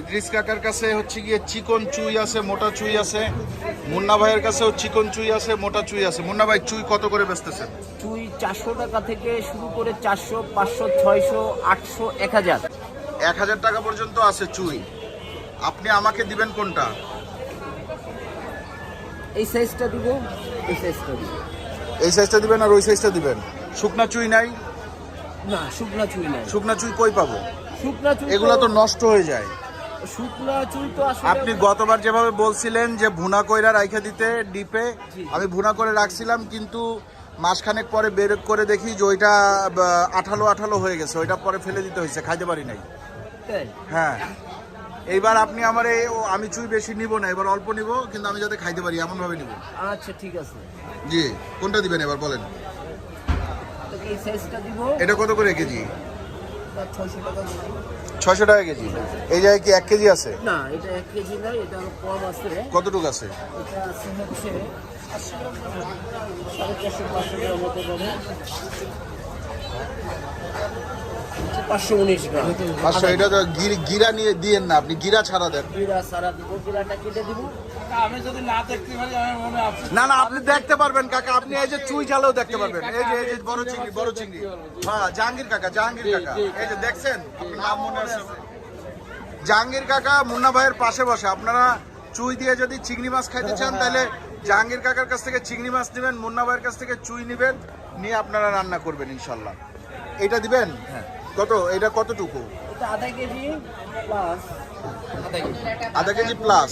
ইদ্রিস কাকার কাছে হচ্ছে গিয়ে চিকন চুই আছে, মোটা চুই আছে। মুন্না ভাইয়ের কাছেও চিকন চুই আছে, মোটা চুই আছে। মুন্না ভাই, চুই কত করে বেচতেছেন? চুই 400 টাকা থেকে শুরু করে 400, 500, 600, 800, 1000। 1000 টাকা পর্যন্ত আছে চুই। আপনি আমাকে দিবেন কোনটা? এই সাইজটা দিব, এই সাইজটা দিব। এই সাইজটা দিবেন আর ওই সাইজটা দিবেন? শুকনা চুই নাই? না, শুকনা চুই নাই। শুকনা চুই কই পাবো? শুকনা চুই এগুলো তো নষ্ট হয়ে যায়। শুকনা চুই তো আসলে আপনি গতবার যেভাবে বলছিলেন যে ভুনা কইরা রাইখা দিতে ডিপে, আমি ভুনা করে রাখছিলাম, কিন্তু মাসখানেক পরে বের করে দেখি যে ওইটা আঠালো আঠালো হয়ে গেছে। ওইটা পরে ফেলে দিতে হয়েছে, খাইতে পারি নাই। তাই? হ্যাঁ, এইবার আপনি আমার আমি চুই বেশি নিব না, এবার অল্প নিব, কিন্তু আমি যাতে খাইতে পারি এমন ভাবে নিব। আচ্ছা, ঠিক আছে। জি, কোনটা দিবেন এবার বলেন? তো এই সাইজটা দিব। এটা কত করে কেজি? 600 টাকা কেজি। 600 টাকা কেজি। এই জায়গায় কি 1 কেজি আছে? না, এটা 1 কেজি নয়, এটা আরো কম আছে। কতটুকু আছে? এটা আছে হচ্ছে 450-500 গ্রাম মতো পাবে। 519 গ্রাম। 500। এটা তো গিরা নিয়ে দিয়েন না, আপনি গিরা ছাড়া দেন। জিরা সারা দিব, জিরাটা কেটে দিব। আমি যদি না দেখতে পারি আমার মনে আছে। না না, আপনি দেখতে পারবেন কাকা, আপনি এই যে চুই ঝালেও দেখতে পারবেন। এই যে বড় চিংড়ি, বড় চিংড়ি। হ্যাঁ, জাহাঙ্গীর কাকা, জাহাঙ্গীর কাকা। এই যে দেখছেন, আপনার নাম মনে আছে? জাহাঙ্গীর কাকা মুন্না ভাইয়ের পাশে বসে। আপনারা চুই দিয়ে যদি চিংড়ি মাছ খাইতে চান, তাহলে জাহাঙ্গীর কাকার কাছ থেকে চিংড়ি মাছ নেবেন, মুন্না ভাইয়ের কাছ থেকে চুই নেবেন, নিয়ে আপনারা রান্না করবেন ইনশাল্লাহ। এটা দিবেন? হ্যাঁ। কত? এটা কতটুকু? এটা আধা কেজি প্লাস। আধা কেজি প্লাস।